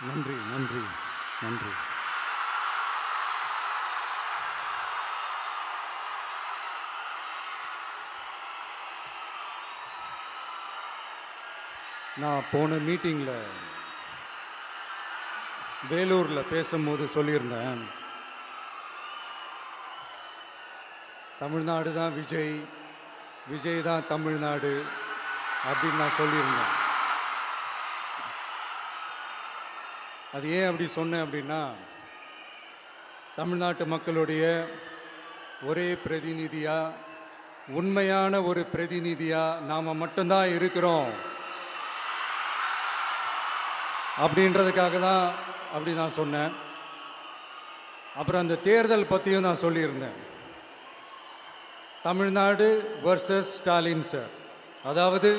நன்றி நன்றி நன்றி. நான் போன மீட்டிங்கில் வேலூரில் பேசும்போது சொல்லியிருந்தேன், தமிழ்நாடு தான் விஜய், விஜய் தான் தமிழ்நாடு அப்படின்னு நான் சொல்லியிருந்தேன். அது ஏன் அப்படி சொன்னேன் அப்படின்னா, தமிழ்நாட்டு மக்களுடைய ஒரே பிரதிநிதியாக, உண்மையான ஒரு பிரதிநிதியாக நாம் மட்டும்தான் இருக்கிறோம் அப்படின்றதுக்காக தான் அப்படி நான் சொன்னேன். அப்புறம் அந்த தேர்தல் பற்றியும் நான் சொல்லியிருந்தேன். தமிழ்நாடு வர்சஸ் ஸ்டாலின் சார், அதாவது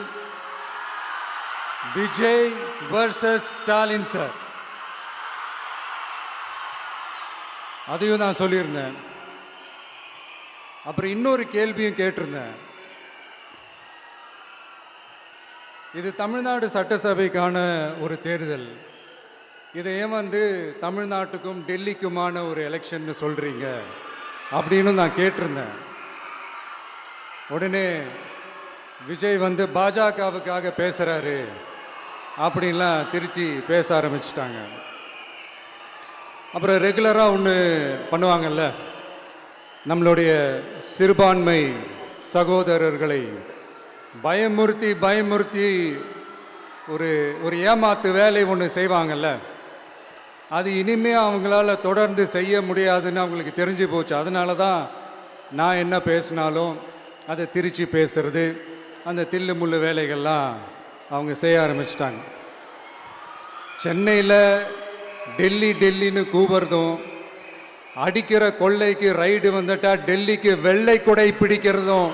விஜய் வர்சஸ் ஸ்டாலின் சார், அதையும் நான் சொல்லியிருந்தேன். அப்புறம் இன்னொரு கேள்வியும் கேட்டிருந்தேன். இது தமிழ்நாடு சட்டசபைக்கான ஒரு தேர்தல், இதை ஏன் தமிழ்நாட்டுக்கும் டெல்லிக்குமான ஒரு எலெக்ஷன் சொல்கிறீங்க அப்படின்னு நான் கேட்டிருந்தேன். உடனே விஜய் பாஜகவுக்காக பேசுகிறாரு அப்படின்லாம் திருச்சி பேச ஆரம்பிச்சிட்டாங்க. அப்புறம் ரெகுலராக ஒன்று பண்ணுவாங்கல்ல, நம்மளுடைய சிறுபான்மை சகோதரர்களை பயமுறுத்தி பயமுறுத்தி ஒரு ஏமாத்து வேலை ஒன்று செய்வாங்கல்ல, அது இனிமே அவங்களால தொடர்ந்து செய்ய முடியாதுன்னு அவங்களுக்கு தெரிஞ்சு போச்சு. அதனால தான் நான் என்ன பேசினாலும் அதை திருச்சி பேசுறது, அந்த தில்லு முள்ளு வேலைகள்லாம் அவங்க செய்ய ஆரம்பிச்சிட்டாங்க. சென்னையில் டெல்லி டெல்லின்னு கூவுறதும், அடிக்கிற கொள்ளைக்கு ரைடு வந்துட்டா டெல்லிக்கு வெள்ளை கொடை பிடிக்கிறதும்,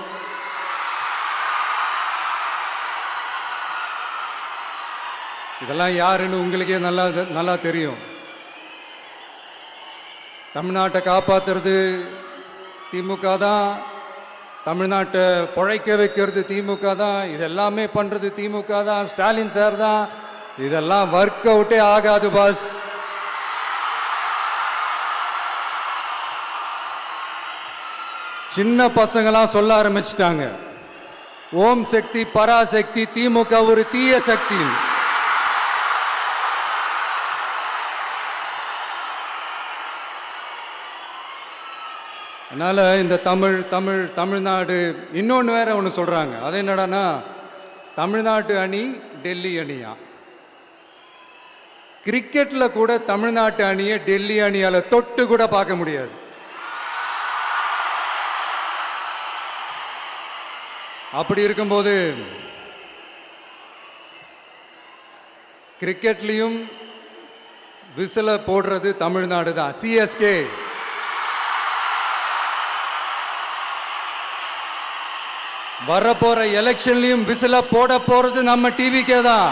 இதெல்லாம் யாருன்னு உங்களுக்கே நல்லா தெரியும். தமிழ்நாட்டை காப்பாற்றுறது திமுக தான், தமிழ்நாட்டை பிழைக்க வைக்கிறது திமுக தான், இதெல்லாமே பண்ணுறது திமுக தான், ஸ்டாலின் சார் தான். இதெல்லாம் ஒர்க் அவுட்டே ஆகாது பாஸ். சின்ன பசங்களாம் சொல்ல ஆரம்பிச்சிட்டாங்க, ஓம் சக்தி பராசக்தி, திமுக ஒரு தீய சக்தி. அதனால இந்த தமிழ்நாடு இன்னொன்று வேற ஒன்று சொல்றாங்க. அது என்னடான்னா, தமிழ்நாட்டு அணி டெல்லி அணியா. கிரிக்கெட்ல கூட தமிழ்நாட்டு அணியை டெல்லி அணியால தொட்டு கூட பார்க்க முடியாது. அப்படி இருக்கும்போது கிரிக்கெட்லையும் விசில போடுறது தமிழ்நாடு தான், சிஎஸ்கே. வரப்போற எலெக்ஷன்லயும் விசில போட போறது நம்ம டிவிக்கே தான்.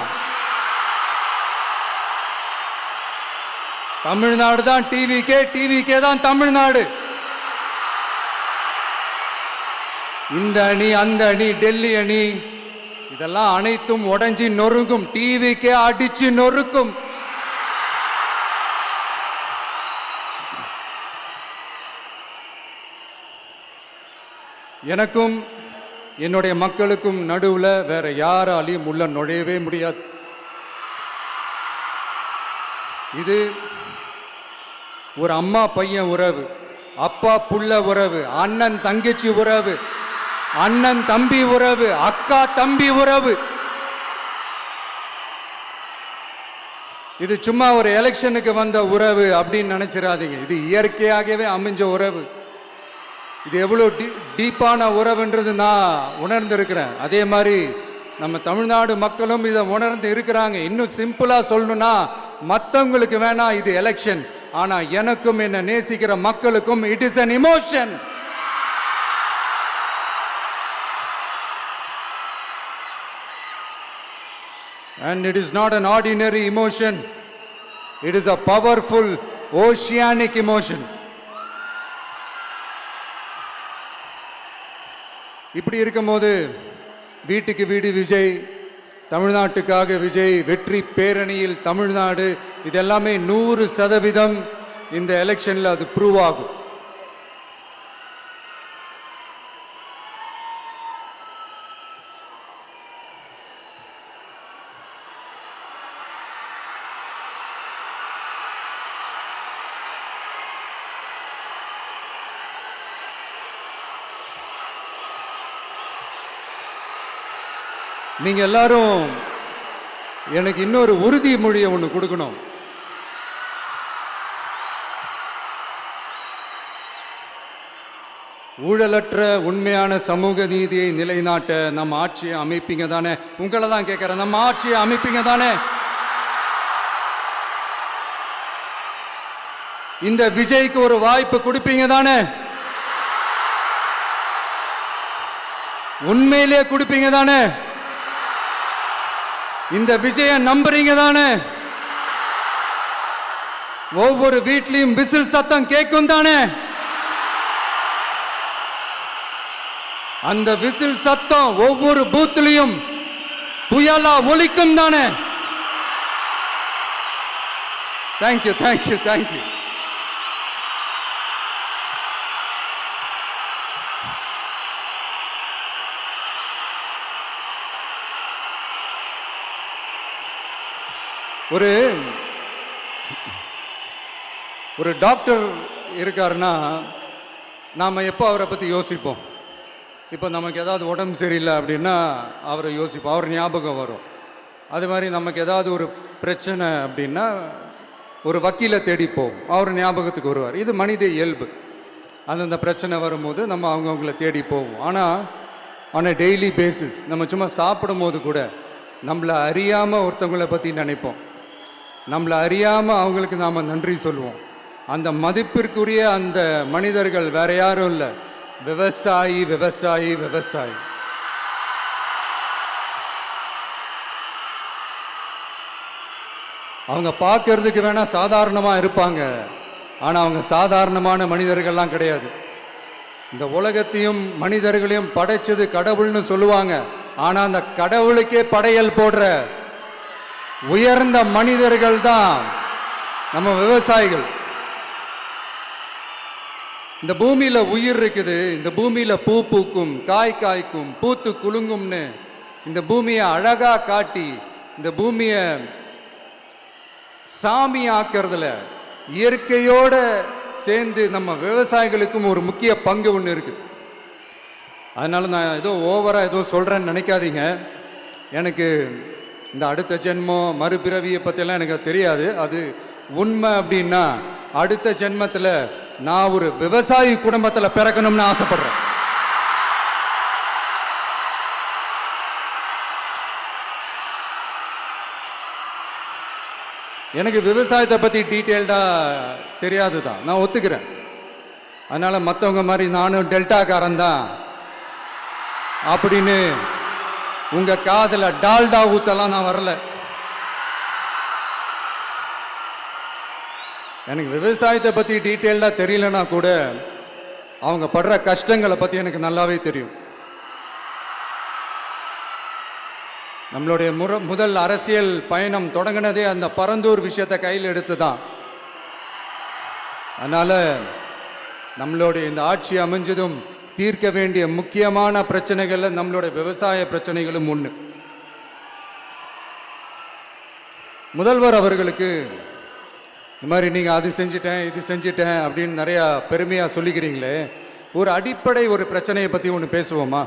தமிழ்நாடு தான் டிவிக்கே, டிவிக்கே தான் தமிழ்நாடு. இந்த அணி அந்த அணி டெல்லி அணி இதெல்லாம் அனைத்தும் உடைஞ்சி நொறுங்கும், டிவிக்கே அடிச்சு நொறுக்கும். எனக்கும் என்னுடைய மக்களுக்கும் நடுவில் வேற யாராலையும் உள்ள நுழையவே முடியாது. இது ஒரு அம்மா பையன் உறவு, அப்பா புள்ள உறவு, அண்ணன் தங்கச்சி உறவு, அண்ணன் தம்பி உறவு, அக்கா தம்பி உறவு. இது சும்மா ஒரு எலெக்ஷனுக்கு வந்த உறவு அப்படின்னு நினைச்சிடாதீங்க. இது இயற்கையாகவே அமைஞ்ச உறவு. இது எவ்வளோ டீப்பான உறவுன்றது நான் உணர்ந்திருக்கிறேன். அதே மாதிரி நம்ம தமிழ்நாடு மக்களும் இதை உணர்ந்து இருக்கிறாங்க. இன்னும் சிம்பிளா சொல்லணும்னா, மற்றவங்களுக்கு வேணா இது எலெக்ஷன், ஆனா எனக்கும் என்ன நேசிக்கிற மக்களுக்கும் it is an emotion. And it is not an ordinary emotion. It is a powerful oceanic emotion. இப்படி இருக்கும்போது வீட்டுக்கு வீடு விஜய், தமிழ்நாட்டுக்காக விஜய், வெற்றி பேரணியில் தமிழ்நாடு, இதெல்லாமே 100% இந்த எலெக்ஷன்ல அது ப்ரூவ் ஆகும். நீங்க எல்லாரும் எனக்கு இன்னொரு உறுதிமொழியை ஒன்று கொடுக்கணும். ஊழலற்ற உண்மையான சமூக நீதியை நிலைநாட்ட நம்ம ஆட்சியை அமைப்பீங்க தானே? உங்களை தான் கேட்கிறேன், நம்ம ஆட்சியை அமைப்பீங்க தானே? இந்த விஜய்க்கு ஒரு வாய்ப்பு கொடுப்பீங்க தானே? உண்மையிலே கொடுப்பீங்க தானே? இந்த விஜய நம்புறீங்க தானே? ஒவ்வொரு வீட்லயும் விசில் சத்தம் கேட்கும் தானே? அந்த விசில் சத்தம் ஒவ்வொரு பூத்திலையும் புயலா ஒலிக்கும் தானே? Thank you, thank you, thank you. ஒரு டாக்டர் இருக்காருன்னா நாம் எப்போ அவரை பற்றி யோசிப்போம்? இப்போ நமக்கு ஏதாவது உடம்பு சரியில்லை அப்படின்னா அவரை யோசிப்போம், அவர் ஞாபகம் வரும். அது மாதிரி நமக்கு ஏதாவது ஒரு பிரச்சனை அப்படின்னா ஒரு வக்கீலை தேடிப்போம், அவர் ஞாபகத்துக்கு வருவார். இது மனித இயல்பு. அந்தந்த பிரச்சனை வரும்போது நம்ம அவங்கவுங்கள தேடி போவோம். ஆனால் ஆன் அ டெய்லி பேசிஸ் நம்ம சும்மா சாப்பிடும் போது கூட நம்மளை அறியாமல் ஒருத்தவங்களை பற்றி நினைப்போம். நம்மளை அறியாமல் அவங்களுக்கு நாம் நன்றி சொல்லுவோம். அந்த மதிப்பிற்குரிய அந்த மனிதர்கள் வேற யாரும் இல்லை, விவசாயி, விவசாயி, விவசாயி. அவங்க பார்க்கறதுக்கு வேணா சாதாரணமாக இருப்பாங்க, ஆனால் அவங்க சாதாரணமான மனிதர்கள்லாம் கிடையாது. இந்த உலகத்தையும் மனிதர்களையும் படைச்சது கடவுள்னு சொல்லுவாங்க, ஆனால் அந்த கடவுளுக்கே படையல் போடுற உயர்ந்த மனிதர்கள் தான் நம்ம விவசாயிகள். இந்த பூமியில உயிர் இருக்குது, இந்த பூமியில பூ பூக்கும், காய் காய்க்கும், பூத்து குலுங்கும்னு இந்த பூமியை அழகா காட்டி இந்த பூமியை சாமி ஆக்கிறதுல இயற்கையோட சேர்ந்து நம்ம விவசாயிகளுக்கும் ஒரு முக்கிய பங்கு ஒன்று இருக்குது. அதனால நான் ஏதோ ஓவரா ஏதோ சொல்றேன்னு நினைக்காதீங்க. எனக்கு இந்த அடுத்த ஜென்மம் மறுபிறவியை பற்றியெல்லாம் எனக்கு தெரியாது. அது உண்மை அப்படின்னா அடுத்த ஜென்மத்தில் நான் ஒரு விவசாயி குடும்பத்தில் பிறக்கணும்னு ஆசைப்படுறேன். எனக்கு விவசாயத்தை பற்றி டீட்டெயில்டாக தெரியாது தான், நான் ஒத்துக்கிறேன். அதனால் மற்றவங்க மாதிரி நானும் டெல்டாக்காரன் தான் அப்படின்னு உங்கள் காதில் டால்டா ஊத்தலாம் நான் வரல. எனக்கு விவசாயத்தை பற்றி டீட்டெயில்டாக தெரியலனா கூட அவங்க படுற கஷ்டங்களை பற்றி எனக்கு நல்லாவே தெரியும். நம்மளுடைய முதல் அரசியல் பயணம் தொடங்கினதே அந்த பரந்தூர் விஷயத்தை கையில் எடுத்து தான். அதனால் நம்மளுடைய இந்த ஆட்சி அமைஞ்சதும் தீர்க்க வேண்டிய முக்கியமான பிரச்சனைகளில் நம்மளுடைய விவசாய பிரச்சனைகளும் ஒன்று. முதல்வர் அவர்களுக்கு இந்த மாதிரி நீங்கள் அது செஞ்சிட்டேன் இது செஞ்சிட்டேன் அப்படின்னு நிறையா பெருமையாக சொல்லிக்கிறீங்களே, ஒரு அடிப்படை ஒரு பிரச்சனையை பற்றி ஒன்று பேசுவோமா?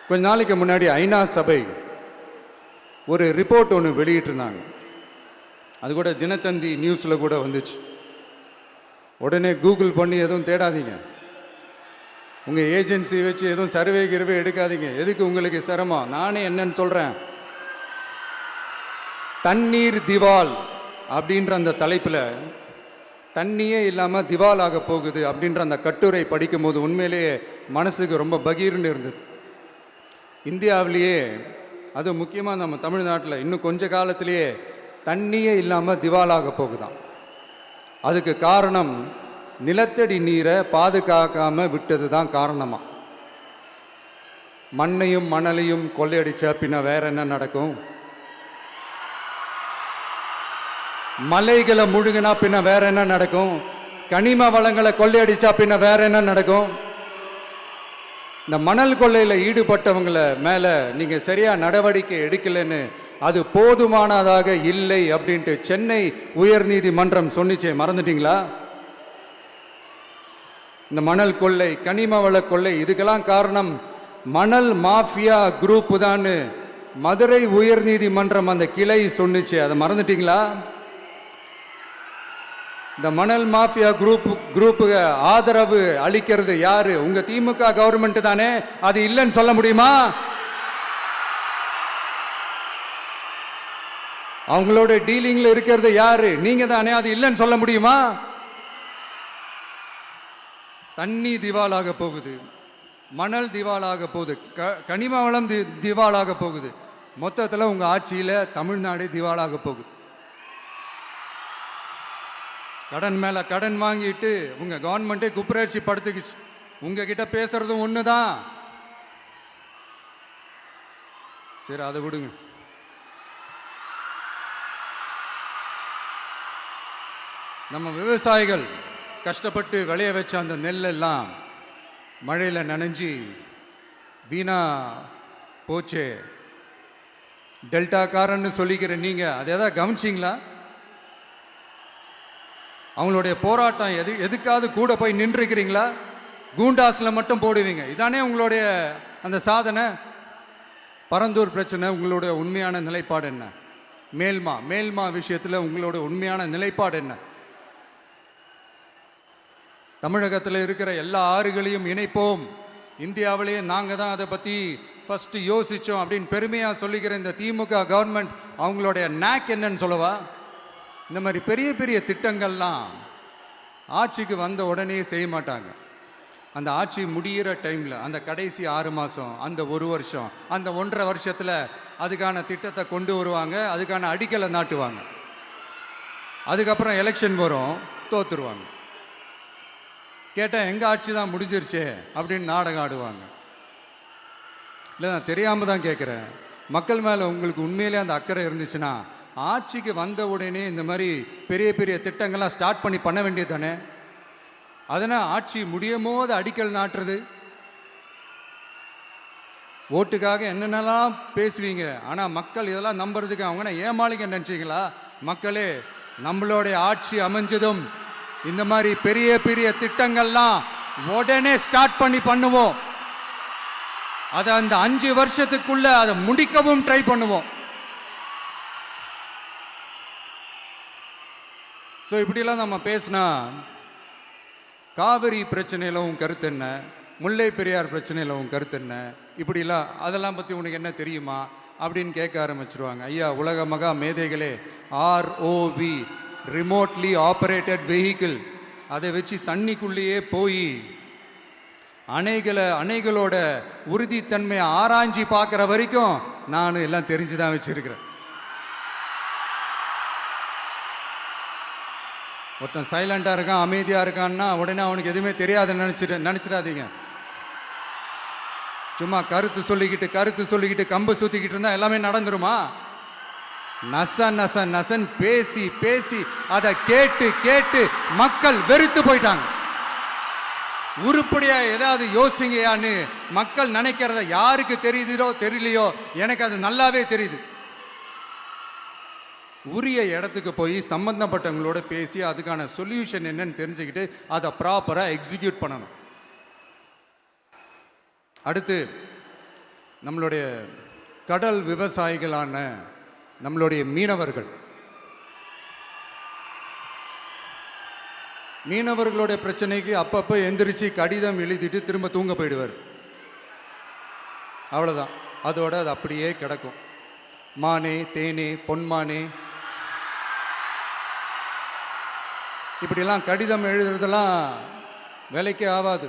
கொஞ்ச நாளைக்கு முன்னாடி ஐநா சபை ஒரு ரிப்போர்ட் ஒன்று வெளியிட்டிருந்தாங்க. அது கூட தினத்தந்தி நியூஸில் கூட வந்துச்சு. உடனே கூகுள் பண்ணி எதுவும் தேடாதீங்க, உங்கள் ஏஜென்சி வச்சு எதுவும் சர்வே கிருவே எடுக்காதீங்க. எதுக்கு உங்களுக்கு சிரமம்? நானே என்னன்னு சொல்கிறேன். தண்ணீர் திவால் அப்படின்ற அந்த தலைப்பில் தண்ணியே இல்லாமல் திவால் ஆக போகுது அப்படின்ற அந்த கட்டுரை படிக்கும்போது உண்மையிலேயே மனசுக்கு ரொம்ப பகீர்னு இருந்தது. இந்தியாவிலேயே அது முக்கியமாக நம்ம தமிழ்நாட்டில் இன்னும் கொஞ்ச காலத்திலேயே தண்ணியே இல்லாமல் திவாலாக போகுதான். அதுக்கு காரணம் நிலத்தடி நீரை பாதுகாக்காமல் விட்டது தான் காரணமாக. மண்ணையும் மணலையும் கொள்ளையடிச்சா பின்ன வேற என்ன நடக்கும்? மலைகளை முழுகினா பின்ன வேற என்ன நடக்கும்? கனிம வளங்களை கொள்ளையடிச்சா பின்ன வேற என்ன நடக்கும்? இந்த மணல் கொள்ளையில் ஈடுபட்டவங்களை மேல நீங்க சரியா நடவடிக்கை எடுக்கலன்னு அது போதுமானதாக இல்லை அப்படின்ட்டு சென்னை உயர்நீதிமன்றம் சொன்னிச்சே, மறந்துட்டீங்களா? இந்த மணல் கொள்ளை, கனிம வள கொள்ளை, இதுக்கெல்லாம் காரணம் மணல் மாஃபியா குரூப் தான் மதுரை உயர்நீதிமன்றம் அந்த கிளை சொன்னிச்சு. அதை மறந்துட்டீங்களா? இந்த மணல் மாஃபியா குரூப்புக்கு ஆதரவு அளிக்கிறது யாரு? உங்க திமுக கவர்மெண்ட் தானே. அது இல்லைன்னு சொல்ல முடியுமா? அவங்களோட டீலிங்ல இருக்கிறது யாரு? நீங்க தானே. அது இல்லைன்னு சொல்ல முடியுமா? தண்ணி திவாலாக போகுது, மணல் திவாலாக போகுது, கனிம வளம் திவாலாக போகுது. மொத்தத்தில் உங்க ஆட்சியில தமிழ்நாடு திவாலாக போகுது. கடன் மேல கடன் வாங்கிட்டு உங்க கவர்மெண்ட்டே குப்பராட்சி படுத்துக்குச்சு. உங்ககிட்ட பேசுறதும் ஒண்ணுதான். சரி, அதை விடுங்க. நம்ம விவசாயிகள் கஷ்டப்பட்டு விளைய வச்ச அந்த நெல்லெல்லாம் மழையில் நனைஞ்சி வீணா போச்சே. டெல்டாக்காரன்னு சொல்லிக்கிற நீங்க அதை எதாவது கவனிச்சிங்களா? அவங்களுடைய போராட்டம் எதுக்காவது கூட போய் நின்றுக்கிறீங்களா? கூண்டாஸில் மட்டும் போடுவீங்க. இதானே உங்களுடைய அந்த சாதனை. பரந்தூர் பிரச்சனை, உங்களுடைய உண்மையான நிலைப்பாடு என்ன? மேல்மா விஷயத்தில் உங்களோட உண்மையான நிலைப்பாடு என்ன? தமிழகத்தில் இருக்கிற எல்லா ஆறுகளையும் இணைப்போம், இந்தியாவிலேயே நாங்கள் தான் அதை பற்றி ஃபஸ்ட்டு யோசித்தோம் அப்படின்னு பெருமையாக சொல்லிக்கிற இந்த திமுக கவர்மெண்ட் அவங்களுடைய நாக் என்னன்னு சொல்லவா? இந்த மாதிரி பெரிய பெரிய திட்டங்கள்லாம் ஆட்சிக்கு வந்த உடனே செய்ய மாட்டாங்க. அந்த ஆட்சி முடிகிற டைமில், அந்த கடைசி 6 மாதம், அந்த 1 வருஷம், அந்த 1.5 வருஷத்தில் அதுக்கான திட்டத்தை கொண்டு வருவாங்க, அதுக்கான அடிக்கலை நாட்டுவாங்க. அதுக்கப்புறம் எலெக்ஷன் வரும், தோத்துருவாங்க. கேட்டால் எங்கள் ஆட்சி தான் முடிஞ்சிருச்சே அப்படின்னு நாடகம் ஆடுவாங்க. இல்லை, நான் தெரியாமல் தான் கேட்குறேன். மக்கள் மேலே உங்களுக்கு உண்மையிலே அந்த அக்கறை இருந்துச்சுன்னா ஆட்சிக்கு வந்த உடனே இந்த மாதிரி பெரிய பெரிய திட்டங்கள்லாம் ஸ்டார்ட் பண்ண வேண்டியது தானே. அதனால் ஆட்சி முடியும் போது அடிக்கல் நாட்டுறது. ஓட்டுக்காக என்னென்னலாம் பேசுவீங்க, ஆனால் மக்கள் இதெல்லாம் நம்புறதுக்கு அவங்க ஏமாளிங்க நினச்சிங்களா? மக்களே, நம்மளுடைய ஆட்சி அமைஞ்சதும் இந்த மாதிரி பெரிய பெரிய திட்டங்கள்லாம் உடனே ஸ்டார்ட் பண்ணுவோம். அதை அந்த 5 வருஷத்துக்குள்ள அதை முடிக்கவும் ட்ரை பண்ணுவோம். ஸோ இப்படிலாம் நம்ம பேசினா காவிரி பிரச்சனையில் உன் கருத்து என்ன, முல்லை பெரியார் பிரச்சனையில் உன் கருத்து என்ன, இப்படிலாம் அதெல்லாம் பற்றி உனக்கு என்ன தெரியுமா அப்படின்னு கேட்க ஆரம்பிச்சிருவாங்க. ஐயா, உலக மகா மேதைகளே, ROV, ரிமோட்லி ஆப்ரேட்டட் வெஹிக்கிள், அதை வச்சு தண்ணிக்குள்ளேயே போய் அணைகளோட உறுதித்தன்மையை ஆராய்ச்சி பார்க்குற வரைக்கும் நான் எல்லாம் தெரிஞ்சு தான் வச்சிருக்கிறேன். ஒருத்தன் சைலண்டாக இருக்கான், அமைதியாக இருக்கான்னா உடனே அவனுக்கு எதுவுமே தெரியாதுன்னு நினச்சிடாதீங்க. சும்மா கருத்து சொல்லிக்கிட்டு கம்பு சுற்றிக்கிட்டு இருந்தால் எல்லாமே நடந்துருமா? நசன் பேசி அதை கேட்டு மக்கள் வெறுத்து போயிட்டாங்க. உருப்படியா ஏதாவது யோசிங்கயான்னு மக்கள் நினைக்கிறத யாருக்கு தெரியுதோ தெரியலையோ, எனக்கு அது நல்லாவே தெரியுது. உரிய இடத்துக்கு போய் சம்பந்தப்பட்டவங்களோட பேசி அதுக்கான சொல்யூஷன் என்னன்னு தெரிஞ்சுக்கிட்டு அதை ப்ராப்பராக எக்ஸிக்யூட் பண்ணணும். அடுத்து, நம்மளுடைய கடல் விவசாயிகளான நம்மளுடைய மீனவர்களுடைய பிரச்சனைக்கு அப்பப்போ எந்திரிச்சு கடிதம் எழுதிட்டு திரும்ப தூங்க போயிடுவார். அவ்வளோதான், அதோட அது அப்படியே கிடக்கும். மானே, தேனே, பொன்மானே, இப்படிலாம் கடிதம் எழுதுறதெல்லாம் வேலைக்கே ஆகாது.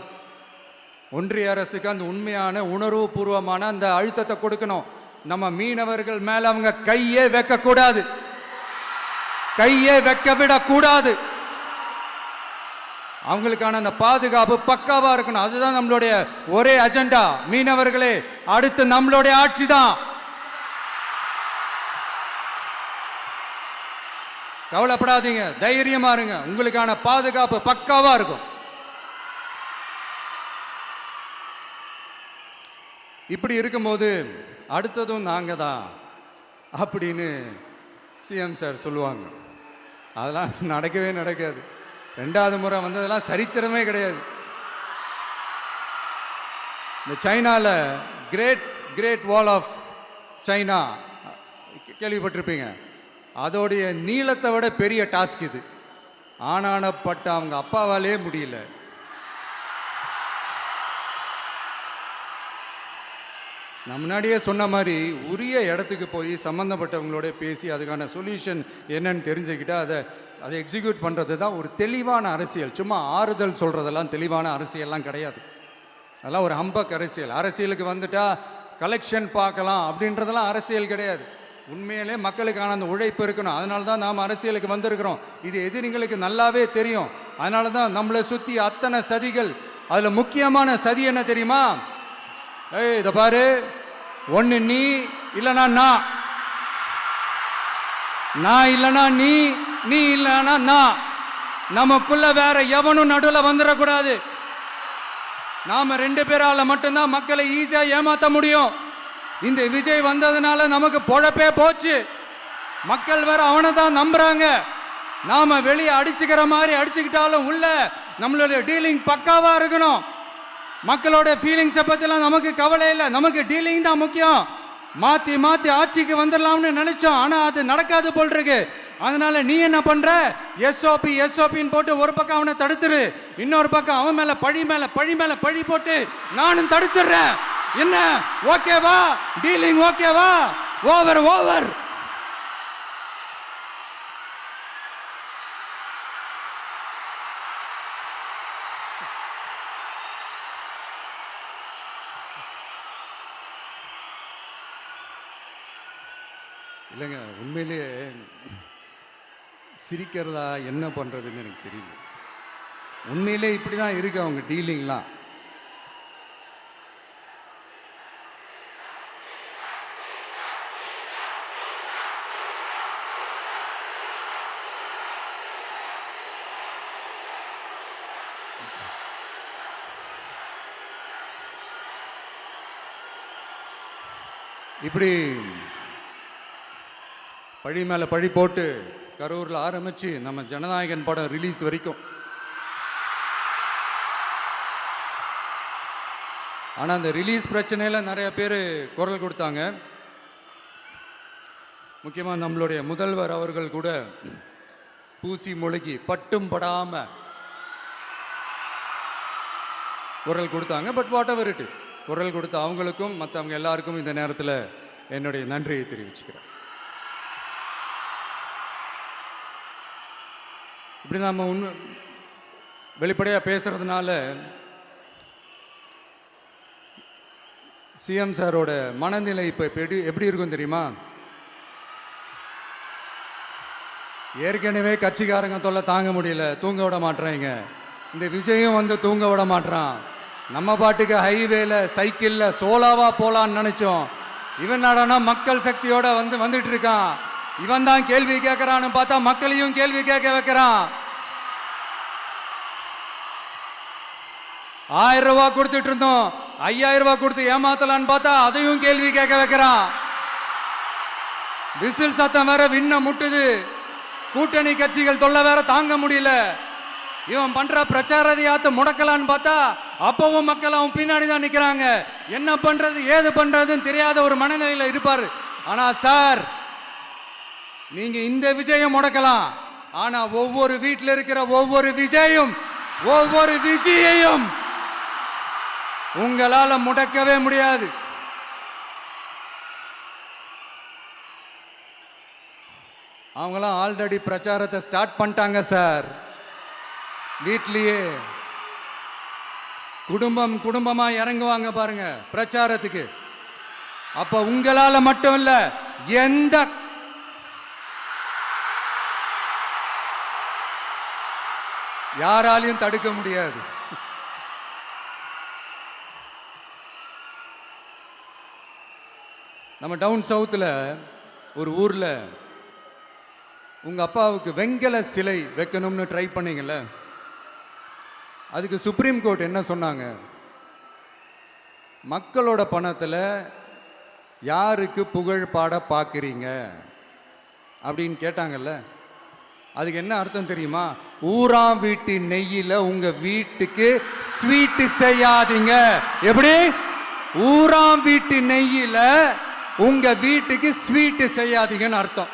ஒன்றிய அரசுக்கு அந்த உண்மையான உணர்வுபூர்வமான அந்த அழுத்தத்தை கொடுக்கணும். நம்ம மீனவர்கள் மேல அவங்க கையே வைக்கக்கூடாது, கையே வைக்க விடக்கூடாது. அவங்களுக்கான அந்த பாதுகாப்பு பக்காவா இருக்கணும். அதுதான் நம்மளுடைய ஒரே அஜெண்டா. மீனவர்களே, அடுத்து நம்மளுடைய ஆட்சி தான். கவலைப்படாதீங்க, தைரியமா இருங்க. உங்களுக்கான பாதுகாப்பு பக்காவா இருக்கும். இப்படி இருக்கும்போது அடுத்ததும் நாங்க தான் அப்படின்னு சிஎம் சார் சொல்லுவாங்க. அதெல்லாம் நடக்கவே நடக்காது. 2வது முறை வந்ததெல்லாம் சரித்திரமே கிடையாது. இந்த சைனால கிரேட் வால் ஆஃப் சைனா கேள்விப்பட்டிருப்பீங்க. அதோடைய நீளத்தை விட பெரிய டாஸ்க் இது. ஆனானப்பட்ட அவங்க அப்பாவாலே முடியல. நான் முன்னாடியே சொன்ன மாதிரி உரிய இடத்துக்கு போய் சம்மந்தப்பட்டவங்களோட பேசி அதுக்கான சொல்யூஷன் என்னன்னு தெரிஞ்சுக்கிட்டா அதை எக்ஸிக்யூட் பண்ணுறது தான் ஒரு தெளிவான அரசியல். சும்மா ஆறுதல் சொல்கிறதெல்லாம் தெளிவான அரசியல்லாம் கிடையாது. அதெல்லாம் ஒரு ஹம்பக் அரசியல். அரசியலுக்கு வந்துட்டா கலெக்ஷன் பார்க்கலாம் அப்படின்றதெல்லாம் அரசியல் கிடையாது. உண்மையிலே மக்களுக்கான அந்த உழைப்பு இருக்கணும். அதனால தான் நாம் அரசியலுக்கு வந்திருக்கிறோம். இது எதிரிங்களுக்கு நல்லாவே தெரியும். அதனால தான் நம்மளை சுற்றி அத்தனை சதிகள். அதில் முக்கியமான சதி என்ன தெரியுமா? இதை பாரு, ஒன்று நீ இல்லைனா நான் இல்லைனா நீ இல்லைனா நான். நமக்குள்ள வேற எவனும் நடுவில் வந்துடக்கூடாது. நாம 2 பேரால மட்டும்தான் மக்களை ஈஸியா ஏமாத்த முடியும். இந்த விஜய் வந்ததுனால நமக்கு பொழப்பே போச்சு. மக்கள் வேற அவனை தான் நம்புறாங்க. நாம வெளியே அடிச்சுக்கிற மாதிரி அடிச்சுக்கிட்டாலும் உள்ள நம்மளுடைய டீலிங் பக்காவா இருக்கணும். மக்களோட ஃபீலிங்ஸை பற்றிலாம் நமக்கு கவலை இல்லை. நமக்கு டீலிங் தான் முக்கியம். மாற்றி ஆட்சிக்கு வந்துடலாம்னு நினைச்சோம். ஆனால் அது நடக்காது போல் இருக்கு. அதனால நீ என்ன பண்ற? எஸ்ஓபின்னு போட்டு ஒரு பக்கம் அவனை தடுத்துரு, இன்னொரு பக்கம் அவன் மேல பழி போட்டு நானும் தடுத்துடுறேன். என்ன ஓகேவா? டீலிங் ஓகேவா? ஓவர். இல்லைங்க, உண்மையிலேயே சிரிக்கிறதா என்ன பண்ணுறதுன்னு எனக்கு தெரியல. உண்மையிலே இப்படி தான் இருக்கு அவங்க டீலிங்லாம். இப்படி பழி மேலே பழி போட்டு கரூரில் ஆரம்பித்து நம்ம ஜனநாயகன் படம் ரிலீஸ் வரைக்கும். ஆனால் அந்த ரிலீஸ் பிரச்சனையில் நிறைய பேர் குரல் கொடுத்தாங்க. முக்கியமாக நம்மளுடைய முதல்வர் அவர்கள் கூட பூசி மொழிகி பட்டும் படாமல் குரல் கொடுத்தாங்க. But what ever it is, குரல் கொடுத்த அவங்களுக்கும் மற்றவங்க எல்லாருக்கும் இந்த நேரத்தில் என்னுடைய நன்றியை தெரிவிச்சுக்கிறேன். இப்படி நம்ம வெளிப்படையாக பேசுறதுனால சிஎம் சாரோட மனநிலை இப்போ எப்படி இருக்கும் தெரியுமா? ஏற்கனவே கட்சிக்காரங்க தொல்லை தாங்க முடியல, தூங்க விட மாட்டேறாங்க. இந்த விஜயும் வந்து தூங்க விட மாட்டான். நம்ம பாட்டுக்கு ஹைவேல சைக்கிளில் சோலாவா போலான்னு நினைச்சோம். இவன் நாடானா மக்கள் சக்தியோட வந்துட்டு இருக்கான். இவன் தான் கேள்வி கேட்கறான்னு பார்த்தா மக்களையும் கேள்வி கேட்க வைக்கிறான். 1000 ரூபாய் கொடுத்துட்டு இருந்தோம், 5000 ரூபாய் கொடுத்து ஏமாத்தலான்னு பார்த்தா அதையும் கேள்வி கேட்க வைக்கிறான். விசில் சத்தம் வேற விண்ண முட்டுது. கூட்டணி கட்சிகள் தொல்லை வேற தாங்க முடியல. இவன் பண்ற பிரச்சாரத்தையாத்த முடக்கலான்னு பார்த்தா அப்பவும் மக்கள் அவன் பின்னாடி தான் நிக்கிறாங்க. என்ன பண்றது ஏது பண்றதுன்னு தெரியாத ஒரு மனநிலையில இருப்பாரு. ஆனா சார், நீங்க இந்த விஜயம் முடக்கலாம். ஆனா ஒவ்வொரு வீட்டில் இருக்கிற ஒவ்வொரு விஜயையும் உங்களால முடக்கவே முடியாது. அவங்களாம் ஆல்ரெடி பிரச்சாரத்தை ஸ்டார்ட் பண்ணிட்டாங்க சார். வீட்லயே குடும்பமா இறங்குவாங்க பாருங்க பிரச்சாரத்துக்கு. அப்ப உங்களால மட்டும் இல்ல, யாராலையும் தடுக்க முடியாது. நம்ம டவுன் சவுத்தில் ஒரு ஊரில் உங்கள் அப்பாவுக்கு வெங்கல சிலை வைக்கணும்னு ட்ரை பண்ணீங்கல்ல, அதுக்கு சுப்ரீம் கோர்ட் என்ன சொன்னாங்க? மக்களோட பணத்தில் யாருக்கு புகழ் பாட பார்க்குறீங்க அப்படின்னு கேட்டாங்கல்ல. அதுக்கு என்ன அர்த்தம் தெரியுமா? ஊராம் வீட்டு நெய்யில் உங்க வீட்டுக்கு ஸ்வீட் செய்யாதீங்க. எப்படி? ஊராம் வீட்டு நெய்யில் உங்க வீட்டுக்கு ஸ்வீட் செய்யாதீங்கன்னு அர்த்தம்.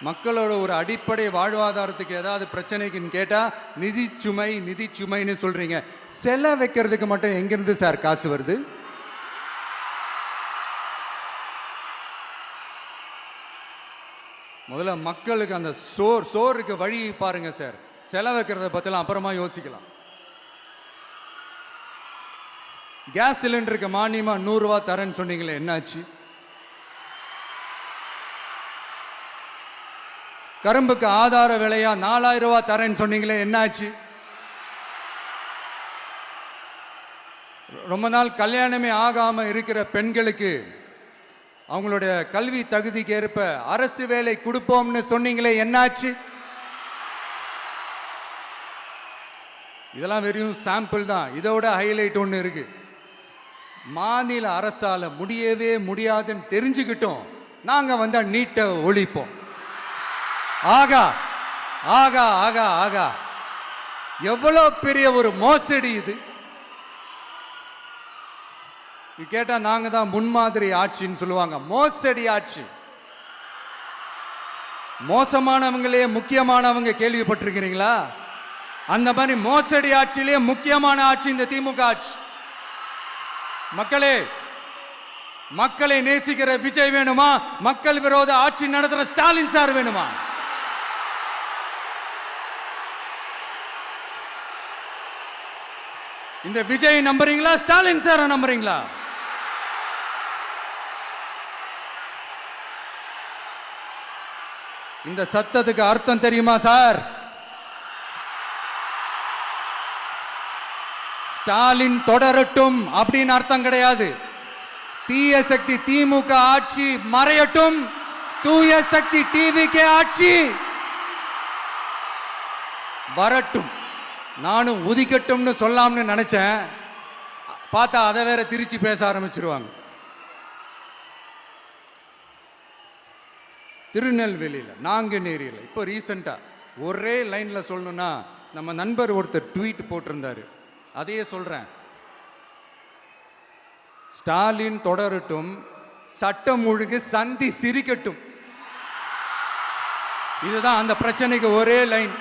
மக்களோட ஒரு அடிப்படை வாழ்வாதாரத்துக்கு ஏதாவது பிரச்சனைக்குன்னு கேட்டா நிதி சுமைன்னு சொல்றீங்க. செலை வைக்கிறதுக்கு மட்டும் எங்கிருந்து சார் காசு வருது? முதல்ல மக்களுக்கு அந்த சோறுக்கு வழி பாருங்க சார். செலை வைக்கிறத பத்திலாம் அப்புறமா யோசிக்கலாம். கேஸ் சிலிண்டருக்கு மானியமா 100 ரூபாய் தரேன்னு சொன்னீங்களே, என்னாச்சு? கரும்புக்கு ஆதார விலையா 4000 ரூபாய் தரேன்னு சொன்னீங்களே, என்னாச்சு? ரொம்ப நாள் கல்யாணமே ஆகாம இருக்கிற பெண்களுக்கு அவங்களுடைய கல்வி தகுதிக்கு ஏற்ப அரசு வேலை கொடுப்போம்னு சொன்னீங்களே, என்னாச்சு? இதெல்லாம் வெறும் சாம்பிள் தான். இதோட ஹைலைட் ஒன்று இருக்கு. மாநில அரசால முடியவே முடியாதுன்னு தெரிஞ்சுக்கிட்டோம், நாங்க வந்தா நீட்டை ஒழிப்போம். ஆகா ஆகா ஆகா ஆகா, எவ்வளவு பெரிய ஒரு மோசடி இது! கேட்டா நாங்க தான் முன்மாதிரி ஆட்சின்னு சொல்லுவாங்க. மோசடி ஆட்சி. மோசமானவங்களே முக்கியமானவங்க கேள்விப்பட்டிருக்கிறீங்களா? அந்த மாதிரி மோசடி ஆட்சியிலே முக்கியமான ஆட்சி இந்த திமுக ஆட்சி. மக்களே, மக்களை நேசிக்கிற விஜய் வேணுமா? மக்கள் விரோத ஆட்சி நடத்துற ஸ்டாலின் சார் வேணுமா? இந்த விஜய் நம்புறீங்களா? ஸ்டாலின் சார் நம்புறீங்களா? இந்த சத்தத்துக்கு அர்த்தம் தெரியுமா சார்? ஸ்டாலின் தொடரட்டும் அப்படின்னு அர்த்தம் கிடையாது. தீய சக்தி திமுக ஆட்சி மறையட்டும், தூய சக்தி டிவிக்கு ஆட்சி வரட்டும். நானும் உதிக்கட்டும்னு சொல்லாம்னு நினைச்சேன், பார்த்தா அதை வேற திருச்சி பேச ஆரம்பிச்சிருவாங்க. திருநெல்வேலியில், நாங்குநேரியில் இப்போ ரீசெண்டாக ஒரே லைனில் சொல்லணும்னா, நம்ம நண்பர் ஒருத்தர் ட்வீட் போட்டிருந்தாரு, அதையே சொல்கிறேன். ஸ்டாலின் தொடரட்டும், சட்டம் ஒழுங்கு சந்தி சிரிக்கட்டும். இதுதான் அந்த பிரச்சனைக்கு ஒரே லைன்.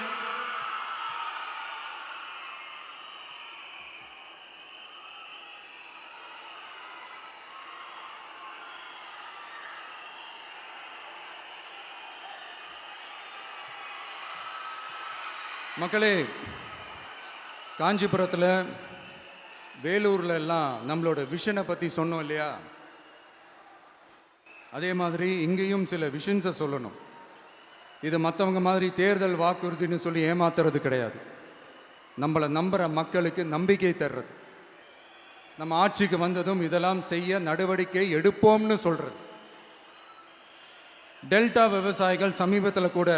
மக்களே, காஞ்சிபுரத்தில், வேலூரில் எல்லாம் நம்மளோட விஷனை பற்றி சொன்னோம் இல்லையா? அதே மாதிரி இங்கேயும் சில விஷன்ஸை சொல்லணும். இது மற்றவங்க மாதிரி தேர்தல் வாக்குறுதின்னு சொல்லி ஏமாத்துறது கிடையாது. நம்மளை நம்புகிற மக்களுக்கு நம்பிக்கை தர்றது. நம்ம ஆட்சிக்கு வந்ததும் இதெல்லாம் செய்ய நடவடிக்கை எடுப்போம்னு சொல்கிறது. டெல்டா விவசாயிகள் சமீபத்தில் கூட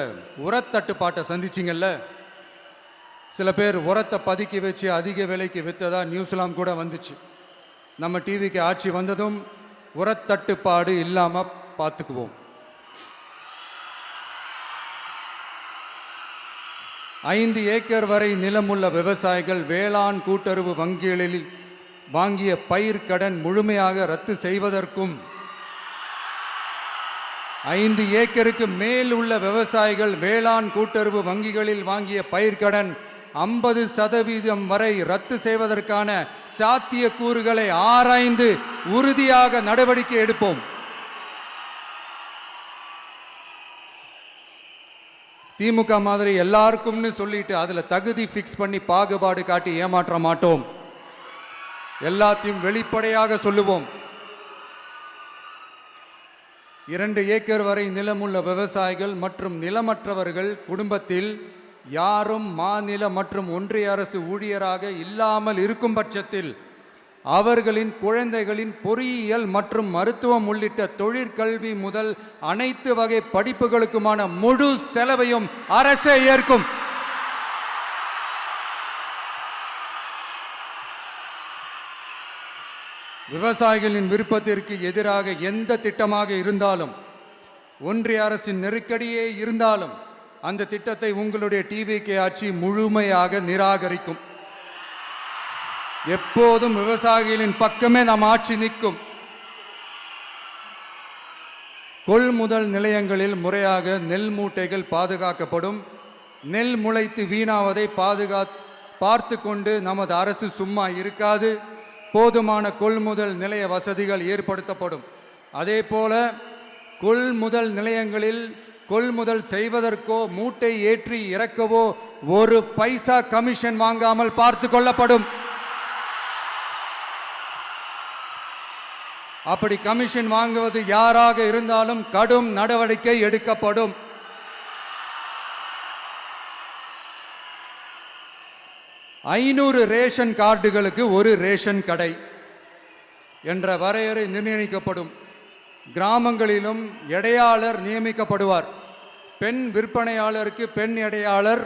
உரத்தட்டுப்பாட்டை சந்திச்சிங்கல்ல. சில பேர் உரத்தை பதுக்கி வச்சு அதிக விலைக்கு விற்றதா நியூஸ்லாம் கூட வந்துச்சு. நம்ம டிவிக்கு ஆட்சி வந்ததும் உரத்தட்டுப்பாடு இல்லாமல் பார்த்துக்குவோம். 5 ஏக்கர் வரை நிலமுள்ள விவசாயிகள் வேளாண் கூட்டுறவு வங்கிகளில் வாங்கிய பயிர் கடன் முழுமையாக ரத்து செய்வதற்கும், 5 ஏக்கருக்கு மேல் உள்ள விவசாயிகள் வேளாண் கூட்டுறவு வங்கிகளில் வாங்கிய பயிர்க்கடன் 50% வரை ரத்து செய்வதற்கான சாத்திய கூறுகளை ஆராய்ந்து உறுதியாக நடவடிக்கை எடுப்போம். திமுக மாதிரி எல்லாருக்கும்னு சொல்லிட்டு அதுல தகுதி ஃபிக்ஸ் பண்ணி பாகுபாடு காட்டி ஏமாற்ற மாட்டோம். எல்லாத்தையும் வெளிப்படையாக சொல்லுவோம். 2 ஏக்கர் வரை நிலமுள்ள விவசாயிகள் மற்றும் நிலமற்றவர்கள் குடும்பத்தில் யாரும் மாநில மற்றும் ஒன்றிய அரசு ஊழியராக இல்லாமல் இருக்கும் பட்சத்தில் அவர்களின் குழந்தைகளின் பொறியியல் மற்றும் மருத்துவம் உள்ளிட்ட தொழிற்கல்வி முதல் அனைத்து வகை படிப்புகளுக்குமான முழு செலவையும் அரசே ஏற்கும். விவசாயிகளின் விருப்பத்திற்கு எதிராக எந்த திட்டமாக இருந்தாலும், ஒன்றிய அரசின் நெருக்கடியே இருந்தாலும் அந்த திட்டத்தை உங்களுடைய டிவிகே ஆட்சி முழுமையாக நிராகரிக்கும். எப்போதும் விவசாயிகளின் பக்கமே நம் ஆட்சி நிற்கும். கொள்முதல் நிலையங்களில் முறையாக நெல் மூட்டைகள் பாதுகாக்கப்படும். நெல் முளைத்து வீணாவதை பார்த்து கொண்டு நமது அரசு சும்மா இருக்காது. போதுமான கொள்முதல் நிலைய வசதிகள் ஏற்படுத்தப்படும். அதே போல கொள்முதல் நிலையங்களில் கொள்முதல் செய்வதற்கோ மூட்டை ஏற்றி இறக்கவோ ஒரு பைசா கமிஷன் வாங்காமல் பார்த்து கொள்ளப்படும். அப்படி கமிஷன் வாங்குவது யாராக இருந்தாலும் கடும் நடவடிக்கை எடுக்கப்படும். ஐநூறு ரேஷன் கார்டுகளுக்கு ஒரு ரேஷன் கடை என்ற வரையறை நிர்ணயிக்கப்படும். கிராமங்களிலும் எடையாளர் நியமிக்கப்படுவார். பெண் விற்பனையாளருக்கு பெண் எடையாளர்,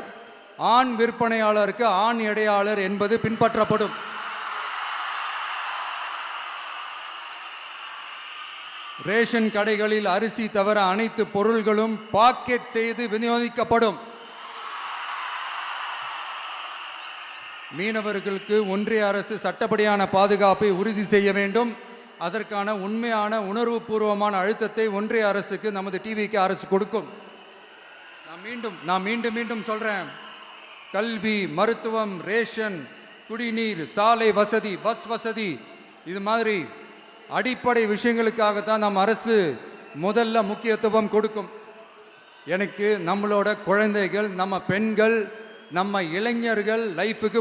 ஆண் விற்பனையாளருக்கு ஆண் எடையாளர் என்பது பின்பற்றப்படும். ரேஷன் கடைகளில் அரிசி தவிர அனைத்து பொருள்களும் பாக்கெட் செய்து விநியோகிக்கப்படும். மீனவர்களுக்கு ஒன்றிய அரசு சட்டப்படியான பாதுகாப்பை உறுதி செய்ய வேண்டும். அதற்கான உண்மையான உணர்வுபூர்வமான அழுத்தத்தை ஒன்றிய அரசுக்கு நமது டிவிக்கு அரசு கொடுக்கும். நான் மீண்டும் சொல்றேன், கல்வி, மருத்துவம், ரேஷன், குடிநீர், சாலை வசதி, பஸ் வசதி, இது மாதிரி அடிப்படை விஷயங்களுக்காகத்தான் நம் அரசு முதல்ல முக்கியத்துவம் கொடுக்கும். எனக்கு நம்மளோட குழந்தைகள், நம்ம பெண்கள், நம்ம இளைஞர்கள் லைஃபுக்கு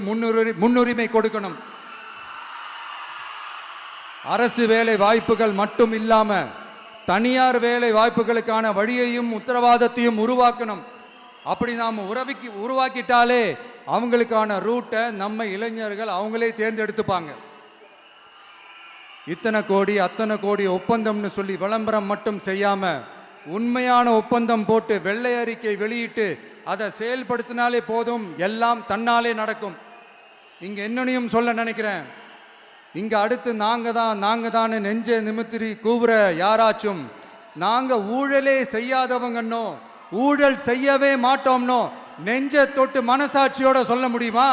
முன்னுரிமை கொடுக்கணும். அரசு வேலை வாய்ப்புகள் மட்டும் இல்லாம தனியார் வேலை வாய்ப்புகளுக்கான வழியையும் உத்தரவாதத்தையும் உருவாக்கணும். அப்படி நாம் உருவாக்கிட்டாலே அவங்களுக்கான ரூட்டை நம்ம இளைஞர்கள் அவங்களே தேர்ந்தெடுத்துப்பாங்க. இத்தனை கோடி அத்தனை கோடி ஒப்பந்தம்னு சொல்லி விளம்பரம் மட்டும் செய்யாம உண்மையான ஒப்பந்தம் போட்டு வெள்ளை அறிக்கை வெளியிட்டு அதை செயல்படுத்தினாலே போதும், எல்லாம் தன்னாலே நடக்கும். இங்க என்னனையும் சொல்ல நினைக்கிறேன், இங்க அடுத்து நாங்க தான் நெஞ்ச நிமித்திரி கூவுற யாராச்சும் நாங்க ஊழலே செய்யாதவங்கன்னோ ஊழல் செய்யவே மாட்டோம்னோ நெஞ்ச தொட்டு மனசாட்சியோட சொல்ல முடியுமா?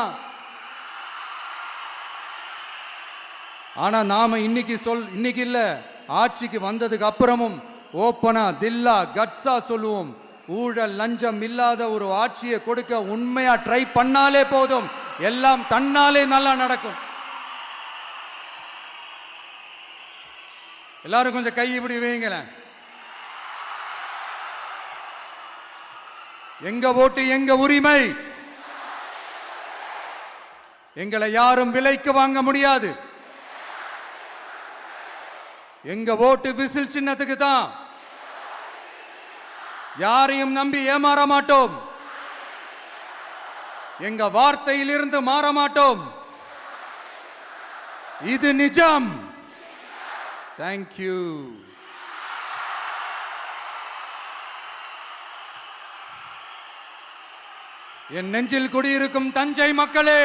ஆனா நாம இன்னைக்கு இல்ல, ஆட்சிக்கு வந்ததுக்கு அப்புறமும் ஓப்பனா தில்லா கட்ஸா சொல்லுவோம், ஊழல் லஞ்சம் இல்லாத ஒரு ஆட்சியை கொடுக்க உண்மையா ட்ரை பண்ணாலே போதும், எல்லாம் தன்னாலே நல்லா நடக்கும். எல்லாரும் கொஞ்சம் கை இப்படி வைங்களேன். எங்க ஓட்டு எங்க உரிமை, எங்களை யாரும் விலைக்கு வாங்க முடியாது. எங்க ஓட்டு விசில் சின்னத்துக்கு தான். யாரையும் நம்பி ஏமாற மாட்டோம். எங்க வார்த்தையிலிருந்து மாற மாட்டோம். இது நிஜம். தேங்க்யூ. என் நெஞ்சில் குடியிருக்கும் தஞ்சை மக்களே,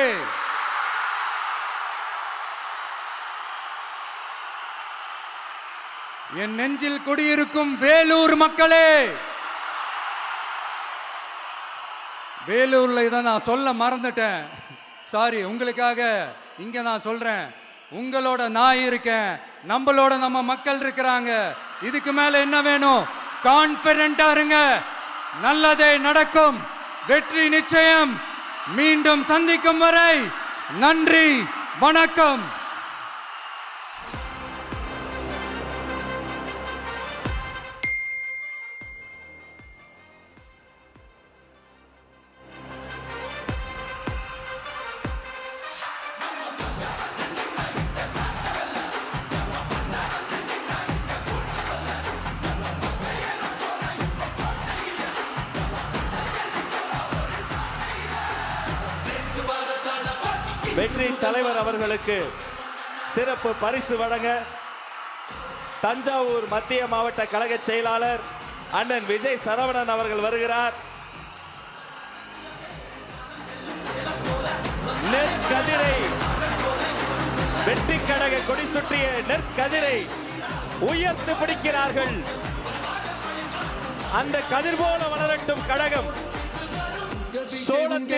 என் நெஞ்சில் குடியிருக்கும் வேலூர் மக்களே, வேலூர்ல இதை நான் சொல்ல மறந்துட்டேன், சாரி. உங்களுக்காக இங்க நான் சொல்றேன், உங்களோட நான் இருக்கேன், நம்மளோட நம்ம மக்கள் இருக்கிறாங்க. இதுக்கு மேல என்ன வேணும்? கான்பிடென்ட்டா இருங்க, நல்லதே நடக்கும், வெற்றி நிச்சயம். மீண்டும் சந்திக்கும் வரை நன்றி, வணக்கம். வெற்றி தலைவர் அவர்களுக்கு சிறப்பு பரிசு வழங்க தஞ்சாவூர் மத்திய மாவட்ட கழக செயலாளர் அண்ணன் விஜய் சரவணன் அவர்கள் வருகிறார். நெற்கதிரை வெற்றி கழக கொடி சுற்றிய நெற்கதிரை உயர்த்து பிடிக்கிறார்கள். அந்த கதிர் போல வளரட்டும் கழகம். சோளத்தில்